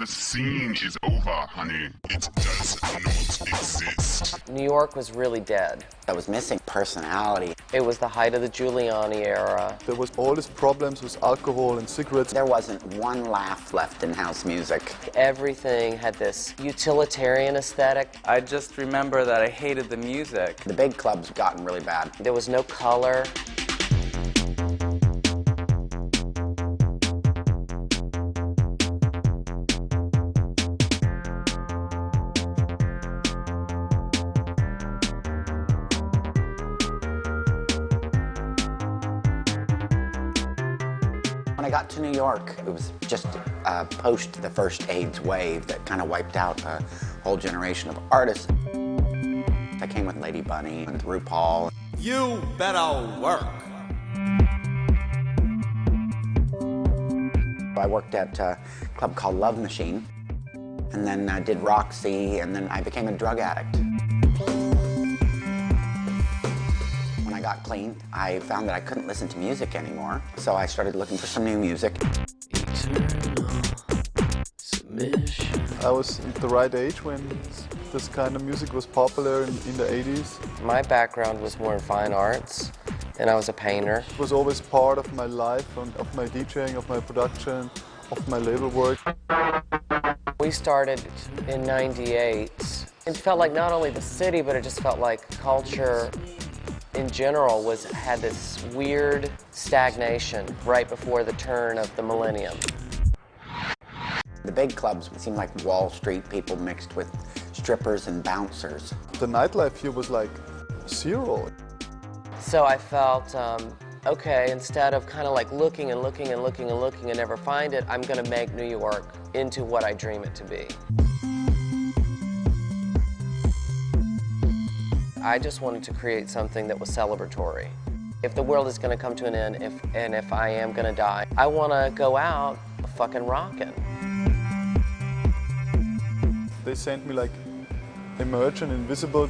The scene is over, honey. It does not exist. New York was really dead. I was missing personality. It was the height of the Giuliani era. There was all these problems with alcohol and cigarettes. There wasn't one laugh left in house music. Everything had this utilitarian aesthetic. I just remember that I hated the music. The big clubs gotten really bad. There was no color. When I got to New York, it was just post the first AIDS wave that kind of wiped out a whole generation of artists. I came with Lady Bunny and RuPaul. You better work. I worked at a club called Love Machine, and then I did Roxy, and then I became a drug addict. When I got clean, I found that I couldn't listen to music anymore, so I started looking for some new music. I was at the right age when this kind of music was popular in the 80s. My background was more in fine arts, and I was a painter. It was always part of my life, of my DJing, of my production, of my label work. We started in '98. It felt like not only the city, but it just felt like culture in general had this weird stagnation right before the turn of the millennium. The big clubs seemed like Wall Street people mixed with strippers and bouncers. The nightlife here was like zero. So I felt, okay, instead of kind of like looking and looking and looking and looking and never find it, I'm going to make New York into what I dream it to be. I just wanted to create something that was celebratory. If the world is going to come to an end, and if I am going to die, I want to go out fucking rocking. They sent me like Emerge and Invisible.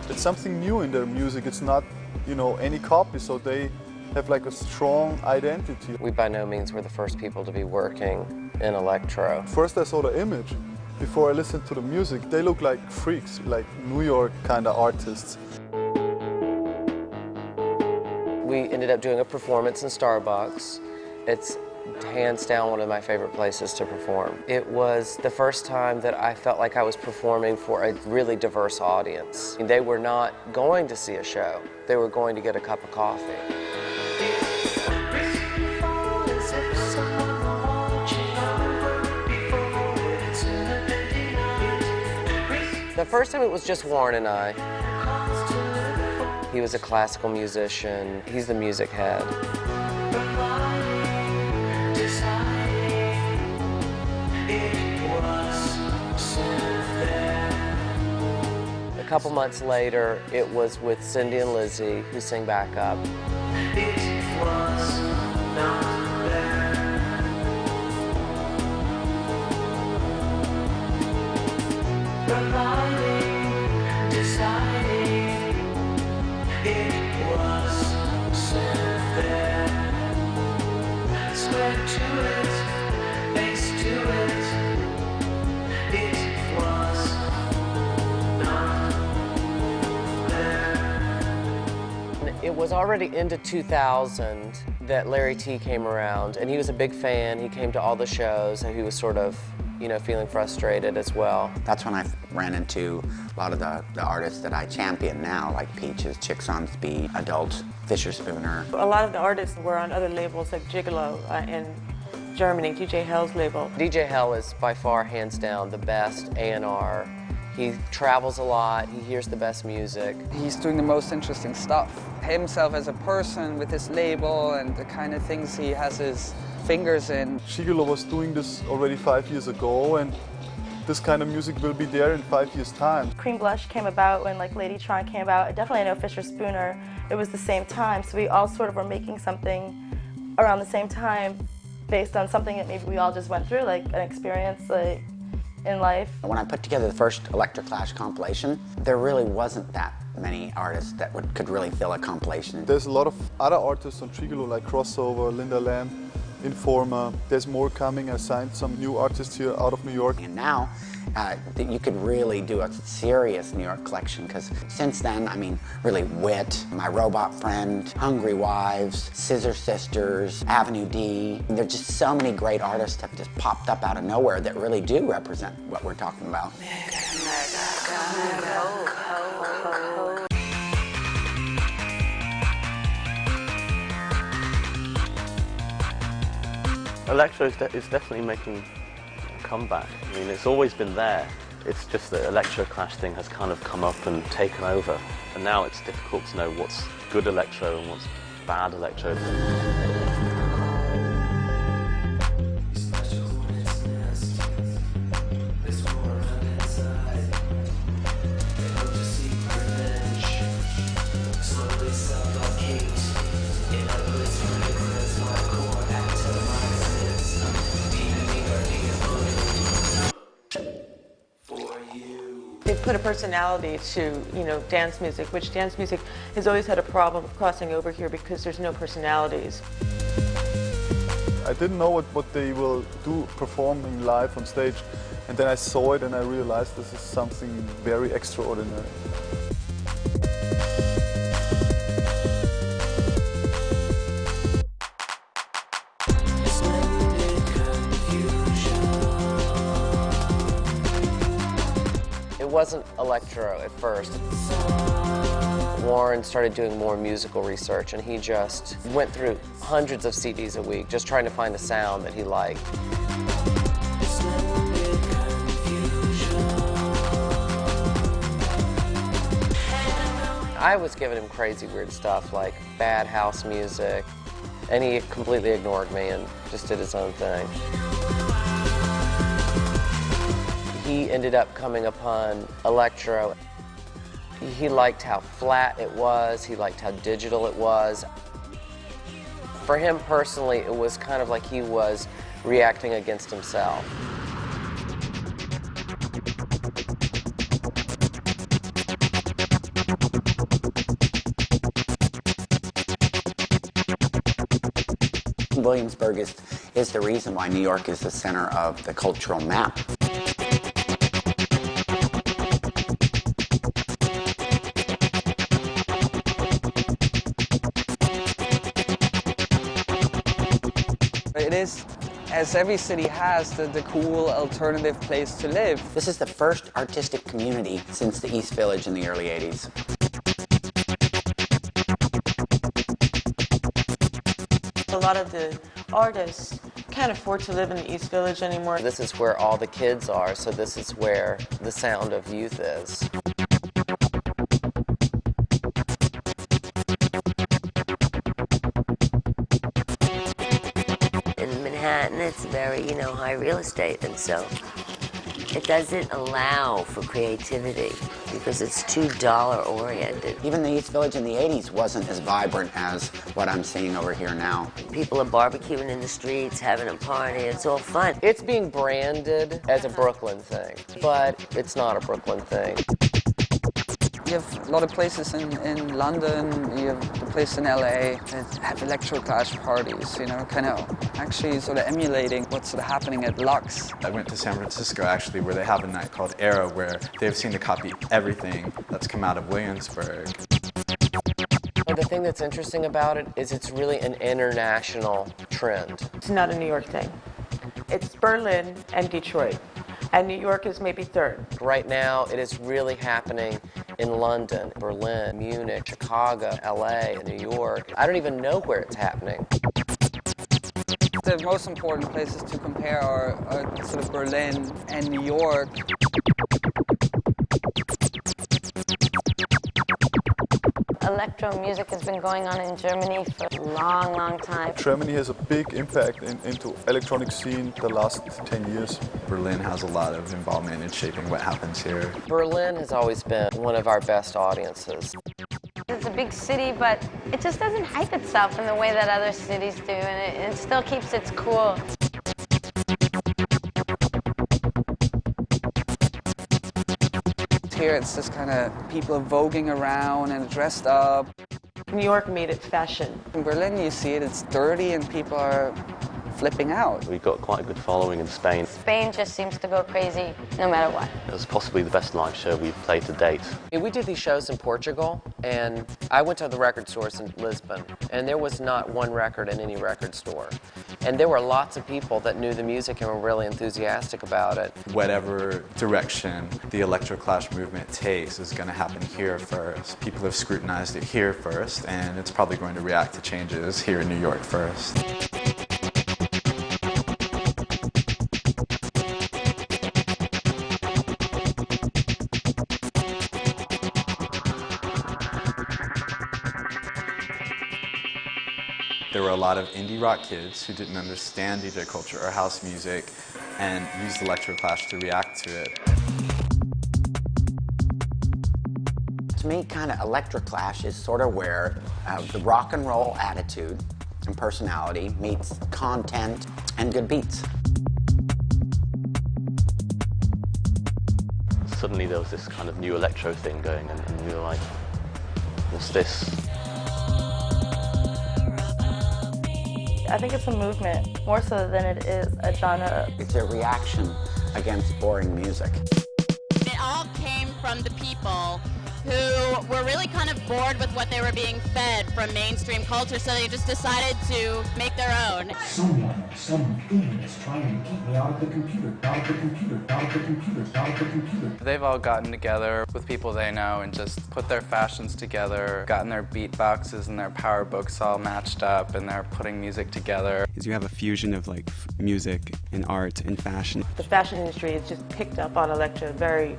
It's something new in their music. It's not, you know, any copy, so they have like a strong identity. We by no means were the first people to be working in electro. First I saw the image. Before I listened to the music, they look like freaks, like New York kind of artists. We ended up doing a performance in Starbucks. It's hands down one of my favorite places to perform. It was the first time that I felt like I was performing for a really diverse audience. They were not going to see a show. They were going to get a cup of coffee. The first time it was just Warren and I. He was a classical musician. He's the music head. A couple months later, it was with Cindy and Lizzie, who sing back up. It was already into 2000 that Larry T came around, and he was a big fan. He came to all the shows, and he was sort of, you know, feeling frustrated as well. That's when I ran into a lot of the artists that I champion now, like Peaches, Chicks on Speed, Adult, Fisher Spooner. A lot of the artists were on other labels like Gigolo in Germany, DJ Hell's label. DJ Hell is by far, hands down, the best A&R. He travels a lot, he hears the best music. He's doing the most interesting stuff. Himself as a person with his label and the kind of things he has his fingers in. Gigolo was doing this already 5 years ago, and this kind of music will be there in 5 years' time. Cream Blush came about when like Lady Tron came about. Definitely I know Fisher Spooner. It was the same time, so we all sort of were making something around the same time based on something that maybe we all just went through, like an experience like in life. When I put together the first Electroclash compilation, there really wasn't that many artists that could really fill a compilation. There's a lot of other artists on Gigolo like Crossover, Linda Lamb, Informer. There's more coming. I signed some new artists here out of New York. And now you could really do a serious New York collection, because since then, I mean, really Wit, My Robot Friend, Hungry Wives, Scissor Sisters, Avenue D. There's just so many great artists have just popped up out of nowhere that really do represent what we're talking about. Electro is definitely making a comeback. I mean, it's always been there. It's just that electro clash thing has kind of come up and taken over. And now it's difficult to know what's good electro and what's bad electro. They put a personality to, dance music, which dance music has always had a problem crossing over here because there's no personalities. I didn't know what they will do performing live on stage, and then I saw it and I realized this is something very extraordinary. It wasn't electro at first. Warren started doing more musical research, and he just went through hundreds of CDs a week just trying to find a sound that he liked. I was giving him crazy weird stuff like bad house music, and he completely ignored me and just did his own thing. He ended up coming upon electro. He liked how flat it was, he liked how digital it was. For him personally, it was kind of like he was reacting against himself. Williamsburg is the reason why New York is the center of the cultural map. It is, as every city has, the cool alternative place to live. This is the first artistic community since the East Village in the early 80s. A lot of the artists can't afford to live in the East Village anymore. This is where all the kids are, so this is where the sound of youth is. In Manhattan, it's very, high real estate, and so it doesn't allow for creativity because it's too dollar-oriented. Even the East Village in the 80s wasn't as vibrant as what I'm seeing over here now. People are barbecuing in the streets, having a party, it's all fun. It's being branded as a Brooklyn thing, but it's not a Brooklyn thing. You have a lot of places in London, you have the place in LA that have electro clash parties, kind of actually sort of emulating what's sort of happening at Lux. I went to San Francisco actually, where they have a night called Era, where they've seen to copy everything that's come out of Williamsburg. The thing that's interesting about it is it's really an international trend. It's not a New York thing. It's Berlin and Detroit, and New York is maybe third. Right now, it is really happening in London, Berlin, Munich, Chicago, LA, and New York. I don't even know where it's happening. The most important places to compare are sort of Berlin and New York. Electro music has been going on in Germany for a long, long time. Germany has a big impact into electronic scene the last 10 years. Berlin has a lot of involvement in shaping what happens here. Berlin has always been one of our best audiences. It's a big city, but it just doesn't hype itself in the way that other cities do, and it still keeps its cool. Here it's just kind of people voguing around and dressed up. New York made it fashion. In Berlin you see it, it's dirty and people are flipping out. We've got quite a good following in Spain. Spain just seems to go crazy no matter what. It was possibly the best live show we've played to date. We did these shows in Portugal, and I went to the record stores in Lisbon, and there was not one record in any record store. And there were lots of people that knew the music and were really enthusiastic about it. Whatever direction the electroclash movement takes is going to happen here first. People have scrutinized it here first, and it's probably going to react to changes here in New York first. There were a lot of indie rock kids who didn't understand DJ culture or house music and used electroclash to react to it. To me, kind of electroclash is sort of where the rock and roll attitude and personality meets content and good beats. Suddenly there was this kind of new electro thing going, and we were like, what's this? I think it's a movement, more so than it is a genre. It's a reaction against boring music. It all came from the people who were really kind of bored with what they were being fed from mainstream culture, so they just decided to make their own. Something is trying to keep me out of the computer, out of the computer, out of the computer, out of the computer. They've all gotten together with people they know and just put their fashions together, gotten their beatboxes and their power books all matched up, and they're putting music together. Because you have a fusion of like music and art and fashion. The fashion industry has just picked up on electro very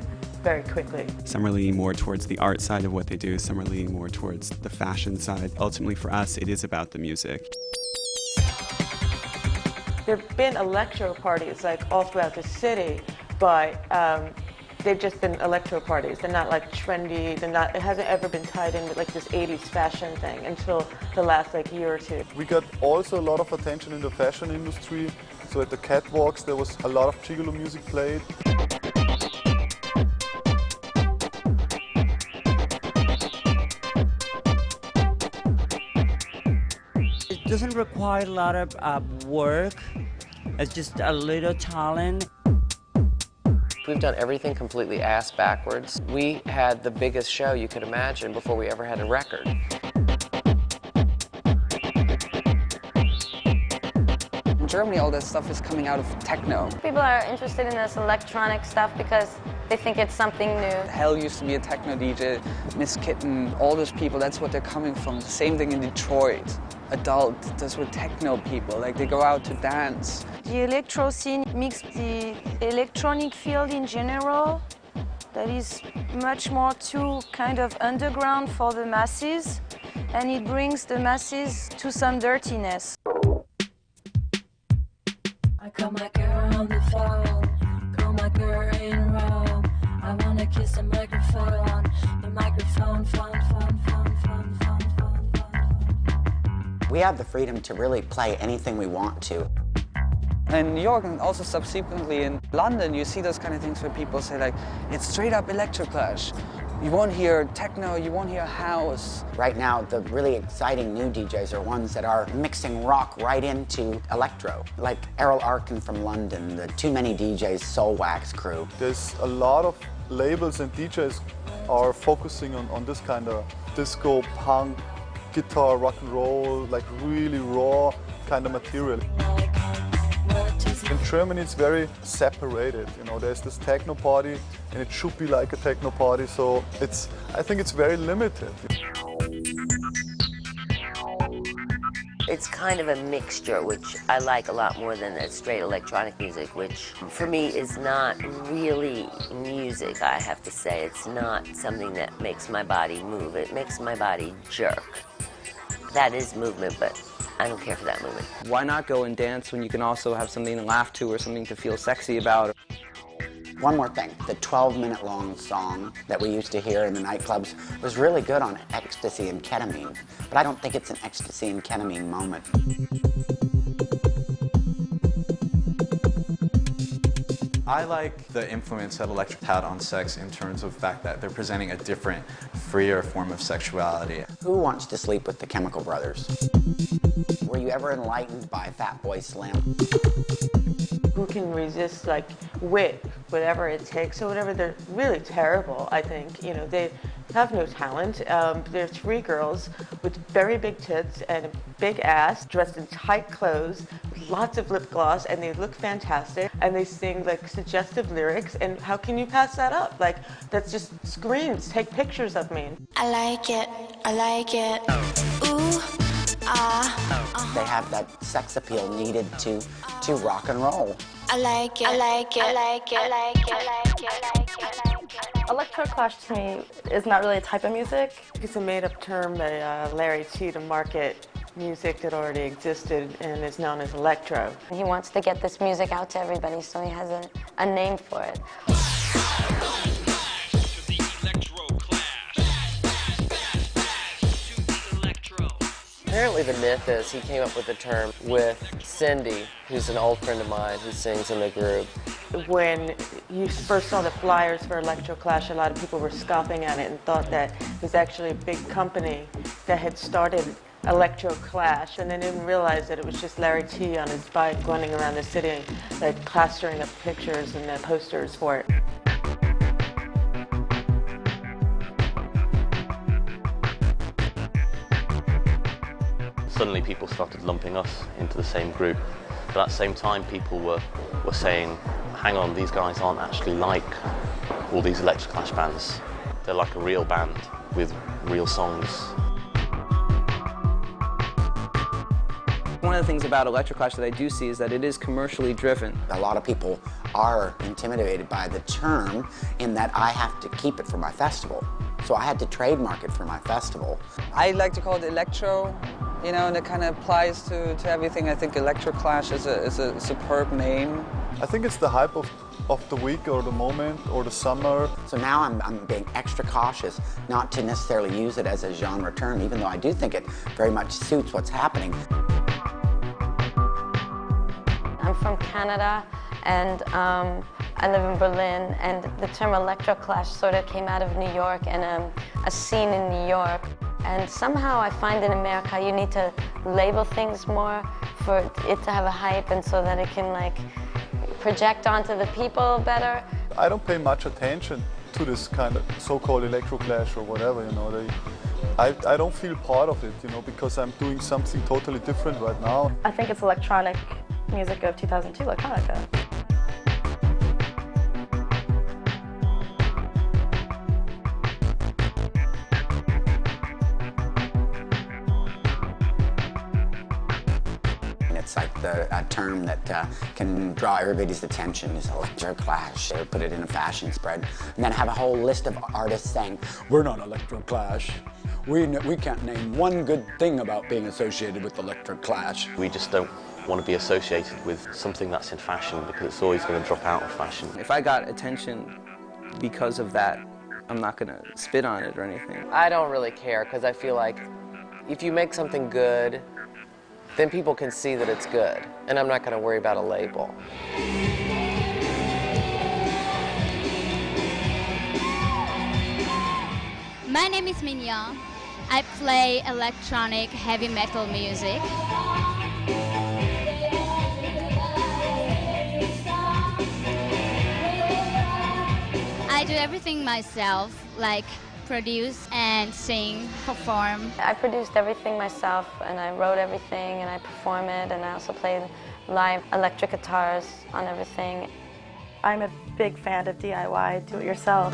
quickly. Some are leaning more towards the art side of what they do, some are leaning more towards the fashion side. Ultimately for us, it is about the music. There have been electro parties like all throughout the city, but they've just been electro parties. They're not like trendy, it hasn't ever been tied in with like this 80s fashion thing until the last like year or two. We got also a lot of attention in the fashion industry. So at the catwalks there was a lot of gigolo music played. It doesn't require a lot of work. It's just a little talent. We've done everything completely ass backwards. We had the biggest show you could imagine before we ever had a record. In Germany, all this stuff is coming out of techno. People are interested in this electronic stuff because they think it's something new. Hell used to be a techno DJ, Miss Kitten, all those people, that's what they're coming from. The same thing in Detroit. Adult, those were techno people, like they go out to dance. The electro scene mixes the electronic field in general, that is much more too kind of underground for the masses, and it brings the masses to some dirtiness. I call my girl on the phone, call my girl in Rome. I wanna kiss the microphone, phone. We have the freedom to really play anything we want to. In New York and also subsequently in London, you see those kind of things where people say like, it's straight up electroclash. You won't hear techno, you won't hear house. Right now, the really exciting new DJs are ones that are mixing rock right into electro, like Errol Arkin from London, the Too Many DJs Soul Wax crew. There's a lot of labels and DJs are focusing on this kind of disco, punk, guitar, rock and roll, like really raw kind of material. In Germany it's very separated, you know, there's this techno party and it should be like a techno party, so I think it's very limited. It's kind of a mixture, which I like a lot more than that straight electronic music, which for me is not really music, I have to say. It's not something that makes my body move, it makes my body jerk. That is movement, but I don't care for that movement. Why not go and dance when you can also have something to laugh to or something to feel sexy about? One more thing, the 12-minute long song that we used to hear in the nightclubs was really good on ecstasy and ketamine, but I don't think it's an ecstasy and ketamine moment. I like the influence that electro had on sex in terms of the fact that they're presenting a different, freer form of sexuality. Who wants to sleep with the Chemical Brothers? Were you ever enlightened by Fatboy Slim? Who can resist like wit, whatever it takes or whatever? They're really terrible, I think. You know, they have no talent. They're three girls with very big tits and a big ass, dressed in tight clothes, with lots of lip gloss, and they look fantastic. And they sing like suggestive lyrics. And how can you pass that up? Like, that's just screams. Take pictures of me. I like it, I like it. Ooh, ah. They have that sex appeal needed to rock and roll. I like it, I like it, I like it, I like it, I like it, I like it, I like it. Electroclash to me is not really a type of music. It's a made-up term by Larry T to market music that already existed and is known as electro. He wants to get this music out to everybody, so he has a name for it. Apparently the myth is he came up with the term with Cindy, who's an old friend of mine who sings in the group. When you first saw the flyers for Electroclash, a lot of people were scoffing at it and thought that it was actually a big company that had started Electroclash, and they didn't realize that it was just Larry T on his bike running around the city, like plastering up pictures and the posters for it. Suddenly people started lumping us into the same group. But at the same time, people were saying, hang on, these guys aren't actually like all these Electroclash bands. They're like a real band with real songs. One of the things about Electroclash that I do see is that it is commercially driven. A lot of people are intimidated by the term in that I have to keep it for my festival. So I had to trademark it for my festival. I like to call it electro, you know, and it kind of applies to everything. I think Electroclash is a superb name. I think it's the hype of the week or the moment or the summer. So now I'm being extra cautious not to necessarily use it as a genre term, even though I do think it very much suits what's happening. I'm from Canada, and I live in Berlin, and the term Electroclash sort of came out of New York and a scene in New York. And somehow I find in America you need to label things more for it to have a hype and so that it can like project onto the people better. I don't pay much attention to this kind of so-called Electroclash or whatever, you know. I don't feel part of it, you know, because I'm doing something totally different right now. I think it's electronic music of 2002, electronica. It's like a term that can draw everybody's attention is Electroclash. They put it in a fashion spread and then have a whole list of artists saying, we're not Electroclash. We can't name one good thing about being associated with Electroclash. We just don't want to be associated with something that's in fashion because it's always going to drop out of fashion. If I got attention because of that, I'm not going to spit on it or anything. I don't really care because I feel like if you make something good, then people can see that it's good, and I'm not going to worry about a label. My name is Mignon. I play electronic heavy metal music. I do everything myself, like produce and sing, perform. I produced everything myself, and I wrote everything, and I perform it, and I also play live electric guitars on everything. I'm a big fan of DIY, do-it-yourself.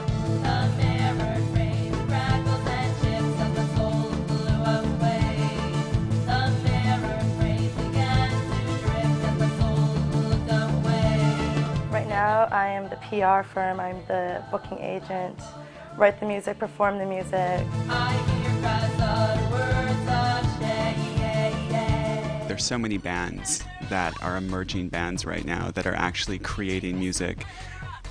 Right now, I am the PR firm, I'm the booking agent, write the music, perform the music. There's so many bands that are emerging bands right now that are actually creating music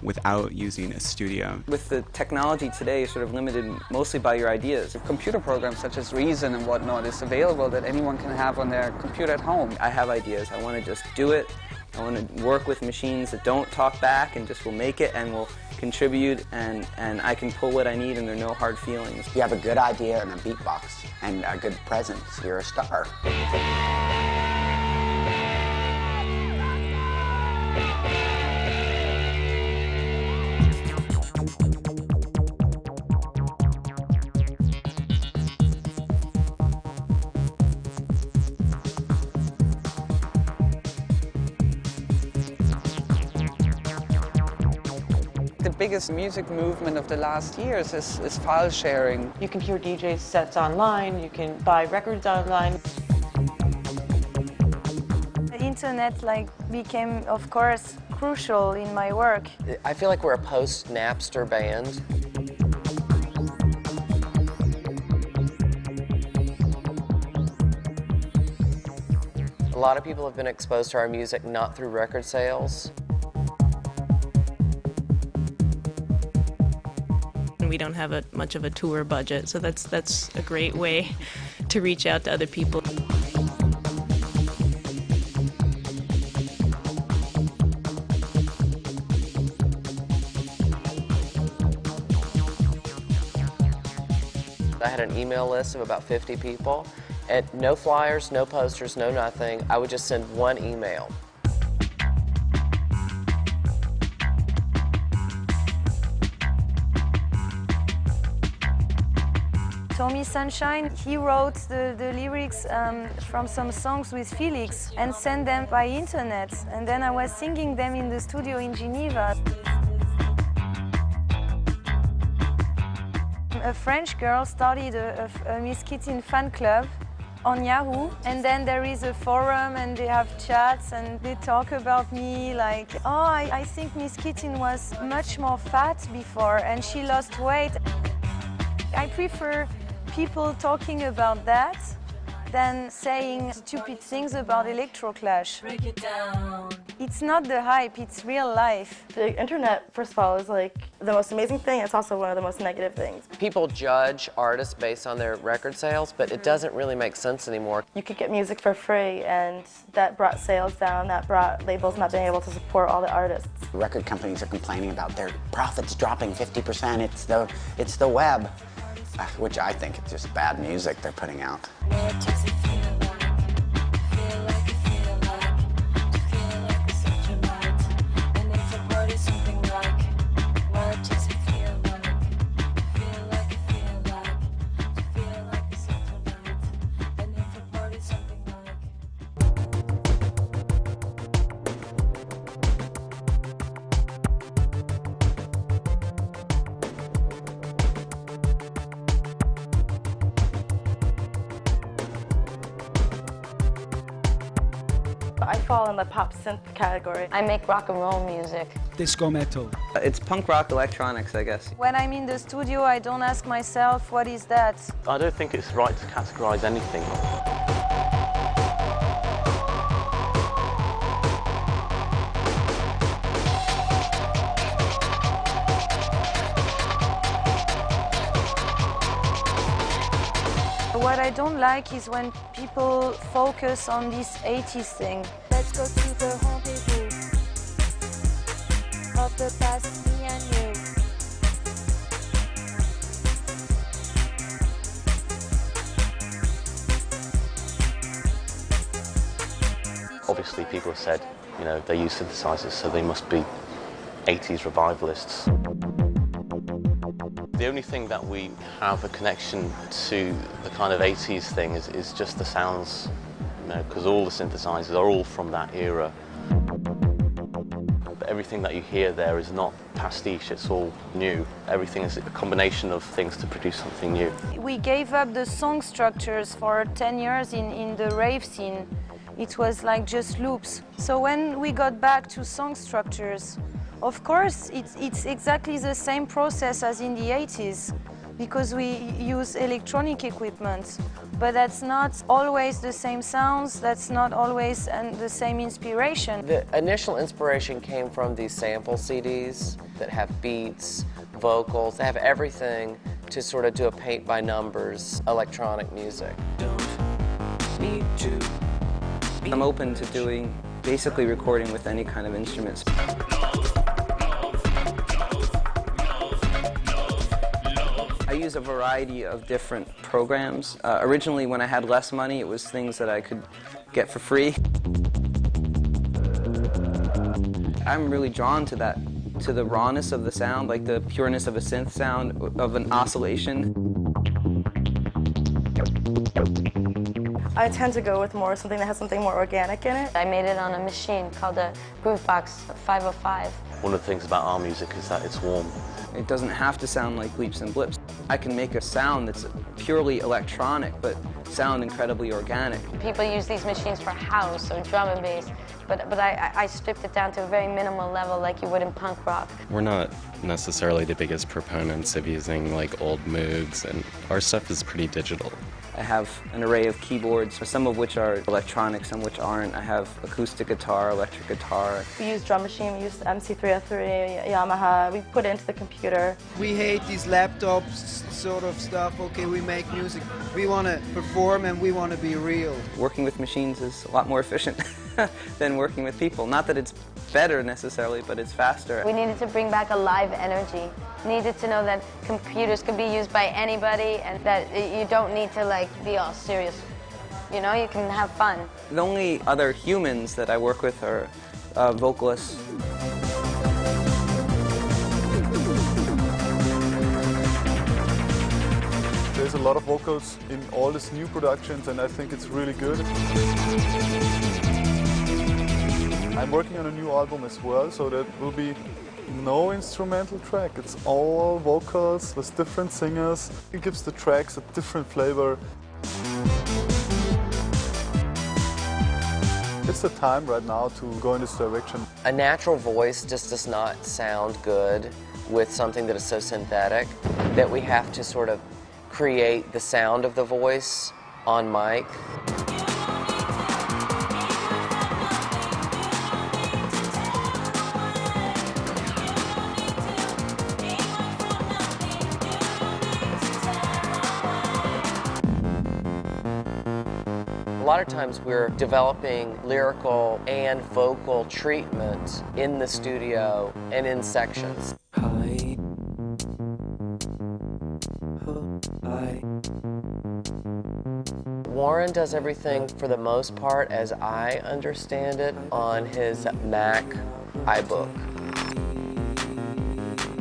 without using a studio. With the technology today, you're sort of limited mostly by your ideas. Computer programs such as Reason and whatnot is available that anyone can have on their computer at home. I have ideas, I want to just do it, I want to work with machines that don't talk back and just will make it and will contribute, and I can pull what I need and there are no hard feelings. If you have a good idea and a beatbox and a good presence, you're a star. The biggest music movement of the last years is file sharing. You can hear DJ sets online, you can buy records online. The internet became, of course, crucial in my work. I feel like we're a post-Napster band. A lot of people have been exposed to our music not through record sales. We don't have much of a tour budget, so that's a great way to reach out to other people. I had an email list of about 50 people, and no flyers, no posters, no nothing. I would just send one email. Tommy Sunshine, he wrote the lyrics from some songs with Felix and sent them by internet. And then I was singing them in the studio in Geneva. A French girl started a Miss Kittin fan club on Yahoo, and then there is a forum and they have chats and they talk about me like, oh, I think Miss Kittin was much more fat before and she lost weight. I prefer people talking about that than saying stupid things about electroclash. Break it down. It's not the hype, it's real life. The internet, first of all, is like the most amazing thing. It's also one of the most negative things. People judge artists based on their record sales, but it doesn't really make sense anymore. You could get music for free, and that brought sales down. That brought labels not being able to support all the artists. Record companies are complaining about their profits dropping 50%. It's the web, which I think it's just bad music they're putting out. I fall in the pop synth category. I make rock and roll music. Disco metal. It's punk rock electronics, I guess. When I'm in the studio, I don't ask myself, what is that? I don't think it's right to categorize anything. What I don't like is when people focus on this 80s thing. Let's go to the rendezvous of the past, me and you. Obviously, people have said, you know, they use synthesizers, so they must be 80s revivalists. The only thing that we have a connection to the kind of 80s thing is just the sounds, you know, because all the synthesizers are all from that era. But everything that you hear there is not pastiche, it's all new. Everything is a combination of things to produce something new. We gave up the song structures for 10 years in the rave scene. It was like just loops. So when we got back to song structures, of course, it's exactly the same process as in the 80s, because we use electronic equipment, but that's not always the same sounds, that's not always the same inspiration. The initial inspiration came from these sample CDs that have beats, vocals, they have everything to sort of do a paint-by-numbers electronic music. I'm open to doing basically recording with any kind of instruments. I use a variety of different programs. Originally, when I had less money, it was things that I could get for free. I'm really drawn to that, to the rawness of the sound, like the pureness of a synth sound, of an oscillation. I tend to go with something that has something more organic in it. I made it on a machine called a Groovebox 505. One of the things about our music is that it's warm. It doesn't have to sound like bleeps and blips. I can make a sound that's purely electronic, but sound incredibly organic. People use these machines for house or drum and bass, but I stripped it down to a very minimal level like you would in punk rock. We're not necessarily the biggest proponents of using like old Moogs, and our stuff is pretty digital. I have an array of keyboards, some of which are electronic, some which aren't. I have acoustic guitar, electric guitar. We use drum machine, we use MC303, Yamaha, we put it into the computer. We hate these laptops sort of stuff. Okay, we make music. We want to perform and we want to be real. Working with machines is a lot more efficient than working with people. Not that it's better necessarily, but it's faster. We needed to bring back a live energy. Needed to know that computers could be used by anybody and that you don't need to like be all serious. You know, you can have fun. The only other humans that I work with are vocalists. There's a lot of vocals in all these new productions, and I think it's really good. I'm working on a new album as well, so that will be no instrumental track. It's all vocals with different singers. It gives the tracks a different flavor. It's the time right now to go in this direction. A natural voice just does not sound good with something that is so synthetic that we have to sort of create the sound of the voice on mic. A lot of times we're developing lyrical and vocal treatment in the studio and in sections. Warren does everything for the most part, as I understand it, on his Mac iBook.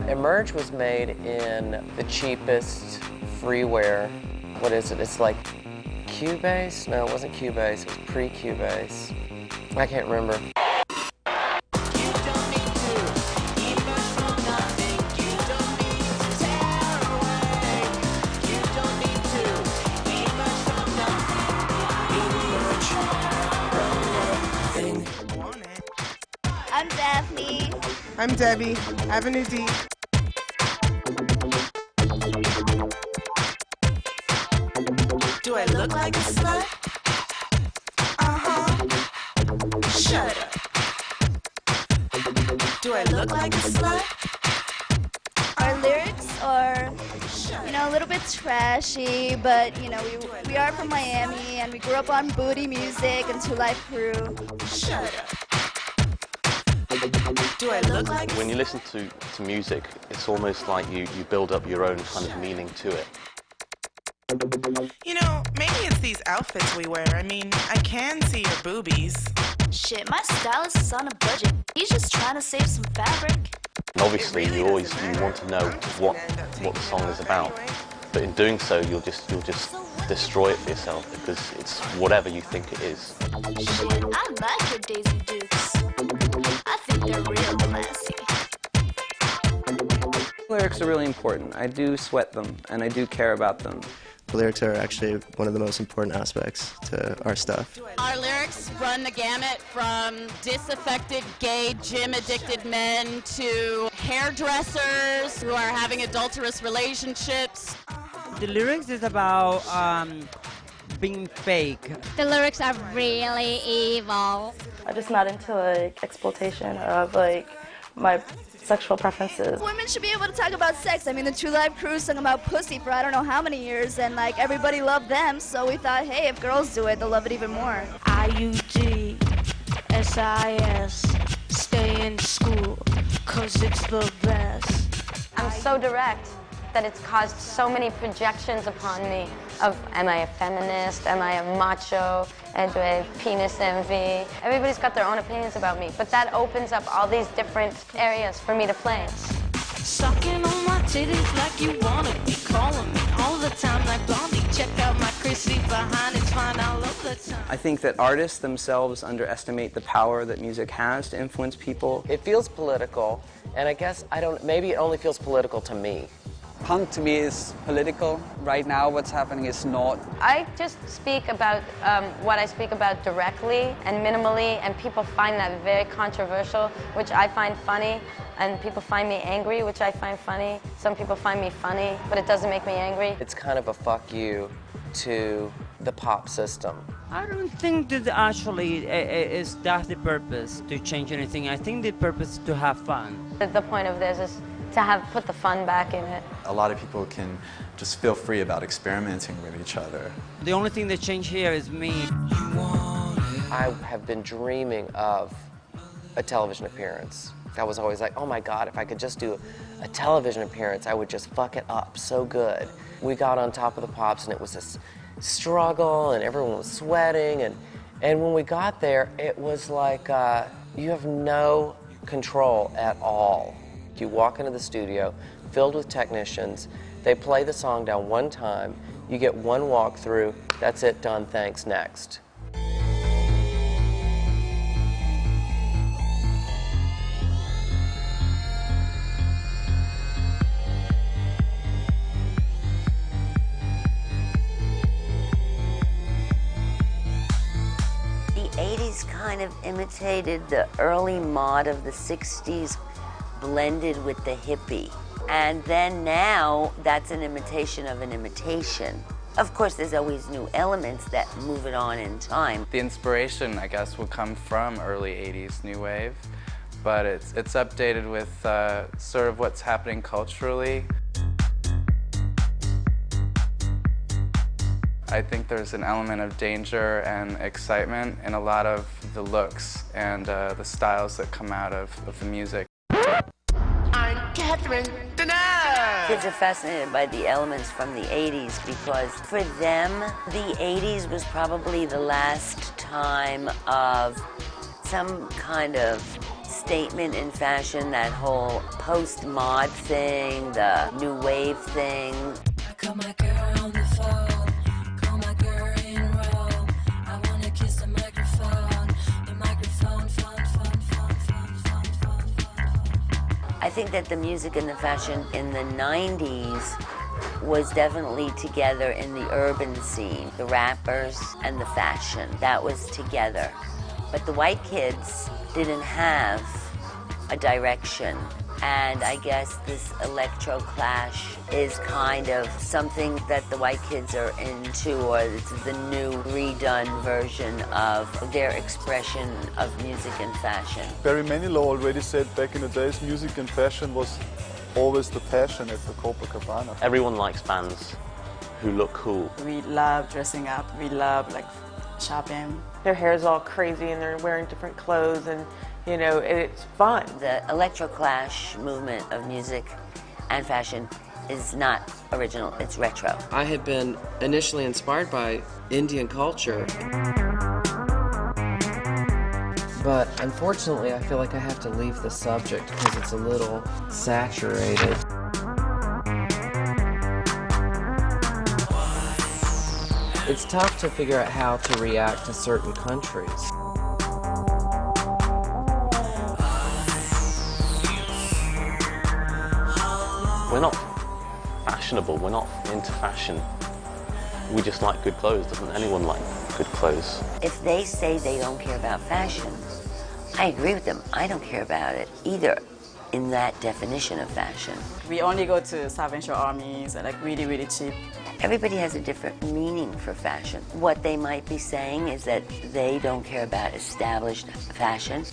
Emerge was made in the cheapest freeware. What is it? It's like Cubase? No, it wasn't Cubase. It was pre-Cubase. I can't remember. I'm Daphne. I'm Debbie, Avenue D. Do I look like a slut? Uh-huh. Shut up. Do I look like a slut? Our lyrics are, a little bit trashy, but, we are from Miami, and we grew up on booty music and Two Life Crew. Shut up. Do I look like When you listen to music, it's almost like you build up your own kind of meaning to it. Maybe it's these outfits we wear. I mean, I can see your boobies. Shit, my stylist is on a budget. He's just trying to save some fabric. And obviously, you want to know what the song is about. But in doing so, you'll just destroy it for yourself because it's whatever you think it is. Shit, I like your Daisy Dukes. I think they're real classy. Lyrics are really important. I do sweat them, and I do care about them. The lyrics are actually one of the most important aspects to our stuff. Our lyrics run the gamut from disaffected, gay, gym-addicted men to hairdressers who are having adulterous relationships. The lyrics is about being fake. The lyrics are really evil. I'm just not into exploitation of my sexual preferences. Women should be able to talk about sex. I mean, the Two Live Crew sung about pussy for I don't know how many years, and everybody loved them, so we thought, hey, if girls do it, they'll love it even more. IUG, SIS, stay in school, 'cause it's the best. I'm so direct that it's caused so many projections upon me of, am I a feminist, am I a macho, and do I have penis envy? Everybody's got their own opinions about me, but that opens up all these different areas for me to play. Sucking on my titties like you wanna be calling me all the time like Blondie. Check out my Chrissy behind, it's fine all of the time. I think that artists themselves underestimate the power that music has to influence people. It feels political, and I guess maybe it only feels political to me. Punk to me is political. Right now what's happening is not. I just speak about what I speak about directly and minimally, and people find that very controversial, which I find funny, and people find me angry, which I find funny. Some people find me funny, but it doesn't make me angry. It's kind of a fuck you to the pop system. I don't think that actually is that the purpose, to change anything. I think the purpose is to have fun. The point of this is to put the fun back in it. A lot of people can just feel free about experimenting with each other. The only thing that changed here is me. I have been dreaming of a television appearance. I was always like, oh my God, if I could just do a television appearance, I would just fuck it up so good. We got on Top of the Pops and it was this struggle and everyone was sweating, and when we got there, it was like you have no control at all. You walk into the studio filled with technicians, they play the song down one time, you get one walkthrough, that's it, done, thanks, next. The 80s kind of imitated the early mod of the 60s, blended with the hippie. And then now, that's an imitation of an imitation. Of course, there's always new elements that move it on in time. The inspiration, I guess, will come from early 80s new wave, but it's updated with sort of what's happening culturally. I think there's an element of danger and excitement in a lot of the looks and the styles that come out of the music. Catherine Deneuve! Kids are fascinated by the elements from the 80s because for them, the 80s was probably the last time of some kind of statement in fashion, that whole post-mod thing, the new wave thing. I call my girl on the phone, call my girl in row. I wanna kiss the microphone, I think that the music and the fashion in the 90s was definitely together in the urban scene. The rappers and the fashion, that was together. But the white kids didn't have a direction. And I guess this electro clash is kind of something that the white kids are into, or it's the new redone version of their expression of music and fashion. Barry Manilow already said back in the days, music and fashion was always the passion at the Copacabana. Everyone likes bands who look cool. We love dressing up, we love like shopping. Their hair's all crazy and they're wearing different clothes, and you know, it's fun. The electro clash movement of music and fashion is not original, it's retro. I had been initially inspired by Indian culture, but unfortunately I feel like I have to leave the subject because it's a little saturated. It's tough to figure out how to react to certain countries. We're not fashionable, we're not into fashion. We just like good clothes. Doesn't anyone like good clothes? If they say they don't care about fashion, I agree with them. I don't care about it either in that definition of fashion. We only go to Salvation Armies and like really, really cheap. Everybody has a different meaning for fashion. What they might be saying is that they don't care about established fashion.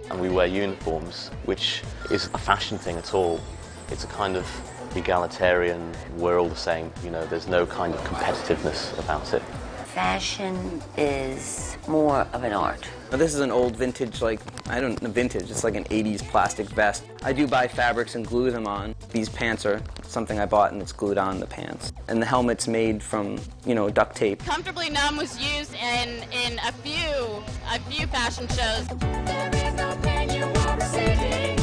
And we wear uniforms, which is a fashion thing at all. It's a kind of egalitarian, we're all the same, you know, there's no kind of competitiveness about it. Fashion is more of an art. This is an old vintage, like, vintage, it's like an 80s plastic vest. I do buy fabrics and glue them on. These pants are something I bought and it's glued on the pants. And the helmet's made from, you know, duct tape. Comfortably Numb was used in a few fashion shows. There is no pain you are receiving.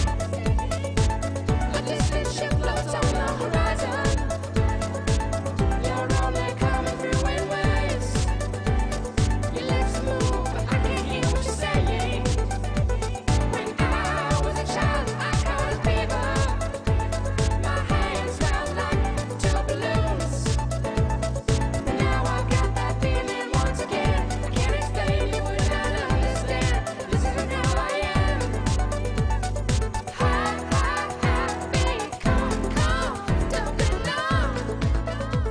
A distant ship floats on the horizon. You're only coming through in waves. Your lips move, but I can't hear what you're saying. When I was a child, I caught a fever. My hands felt like two balloons. Now I've got that feeling once again. I can't explain, you would not understand. This isn't how I am.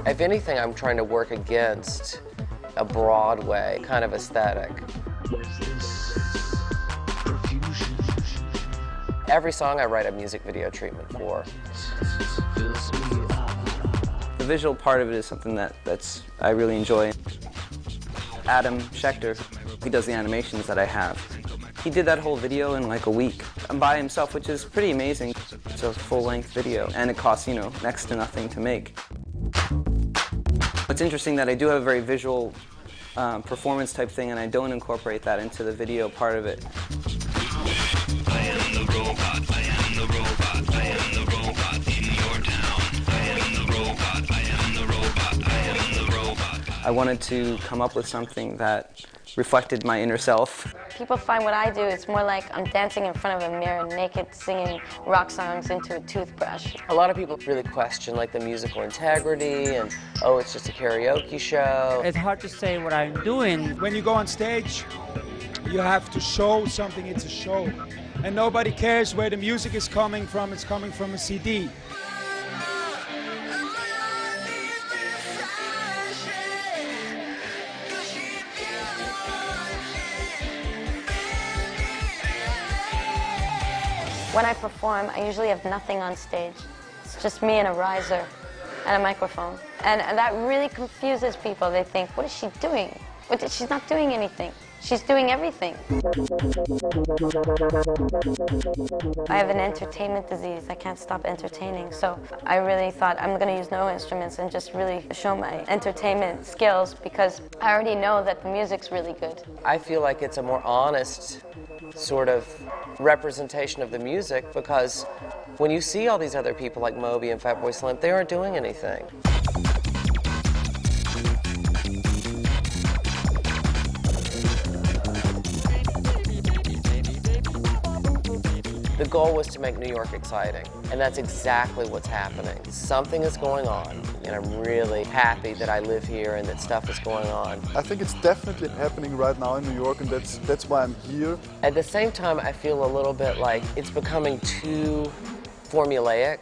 If anything, I'm trying to work against a Broadway kind of aesthetic. Every song I write a music video treatment for. The visual part of it is something that's I really enjoy. Adam Schechter, he does the animations that I have. He did that whole video in like a week by himself, which is pretty amazing. It's a full-length video, and it costs, you know, next to nothing to make. It's interesting that I do have a very visual performance type thing, and I don't incorporate that into the video part of it. I am the robot, I am the robot, I am the robot in your town. I am the robot, I am the robot, I am the robot. I wanted to come up with something that reflected my inner self. People find what I do, it's more like I'm dancing in front of a mirror, naked, singing rock songs into a toothbrush. A lot of people really question like the musical integrity and, oh, it's just a karaoke show. It's hard to say what I'm doing. When you go on stage, you have to show something, it's a show. And nobody cares where the music is coming from, it's coming from a CD. When I perform, I usually have nothing on stage. It's just me and a riser and a microphone. And that really confuses people. They think, what is she doing? She's not doing anything. She's doing everything. I have an entertainment disease. I can't stop entertaining. So I really thought I'm going to use no instruments and just really show my entertainment skills because I already know that the music's really good. I feel like it's a more honest sort of representation of the music because when you see all these other people like Moby and Fatboy Slim, they aren't doing anything. The goal was to make New York exciting, and that's exactly what's happening. Something is going on, and I'm really happy that I live here and that stuff is going on. I think it's definitely happening right now in New York, and that's why I'm here. At the same time, I feel a little bit like it's becoming too formulaic.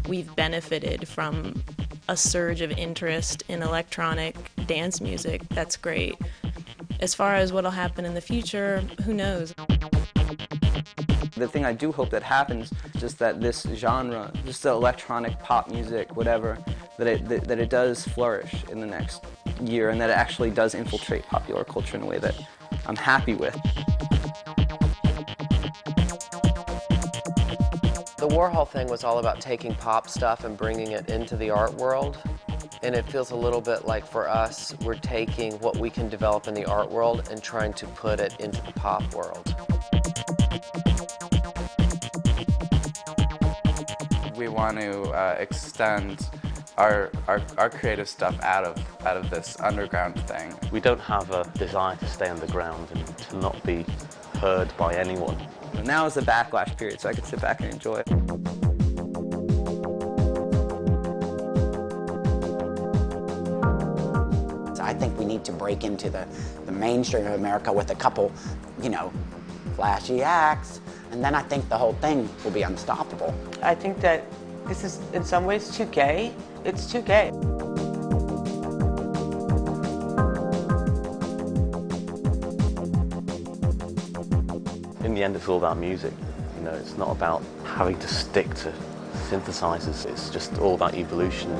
We've benefited from a surge of interest in electronic dance music. That's great. As far as what'll happen in the future, who knows? The thing I do hope that happens is just that this genre, just the electronic pop music, whatever, that it does flourish in the next year and that it actually does infiltrate popular culture in a way that I'm happy with. The Warhol thing was all about taking pop stuff and bringing it into the art world. And it feels a little bit like for us, we're taking what we can develop in the art world and trying to put it into the pop world. We want to extend our creative stuff out of this underground thing. We don't have a desire to stay underground and to not be heard by anyone. Now is the backlash period, so I can sit back and enjoy it. I think we need to break into the mainstream of America with a couple, you know, flashy acts, and then I think the whole thing will be unstoppable. I think that this is in some ways too gay. It's too gay. In the end, it's all about music. You know, it's not about having to stick to synthesizers. It's just all about evolution.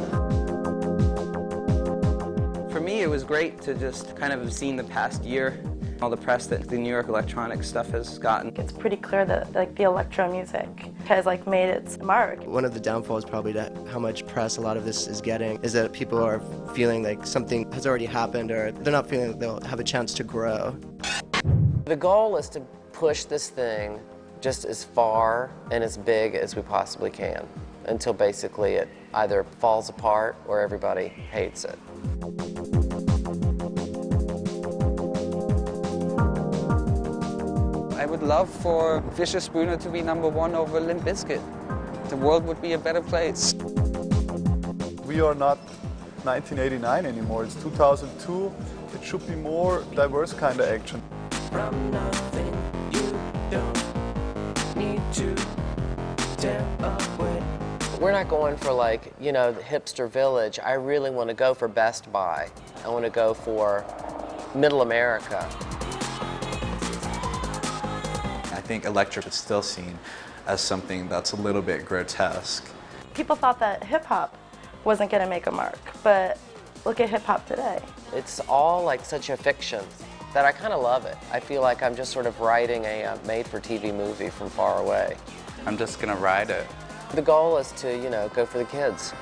For me, it was great to just kind of have seen the past year, all the press that the New York electronic stuff has gotten. It's pretty clear that like the electro music has like made its mark. One of the downfalls probably to how much press a lot of this is getting is that people are feeling like something has already happened, or they're not feeling like they'll have a chance to grow. The goal is to push this thing just as far and as big as we possibly can until basically it either falls apart or everybody hates it. I would love for Fisher Spooner to be #1 over Limp Bizkit. The world would be a better place. We are not 1989 anymore, it's 2002. It should be more diverse kind of action. From nothing, you don't need to tear away. We're not going for like, you know, the hipster village. I really want to go for Best Buy. I want to go for Middle America. I think electro is still seen as something that's a little bit grotesque. People thought that hip-hop wasn't going to make a mark, but look at hip-hop today. It's all like such a fiction that I kind of love it. I feel like I'm just sort of writing a made-for-TV movie from far away. I'm just gonna ride it. The goal is to, you know, go for the kids.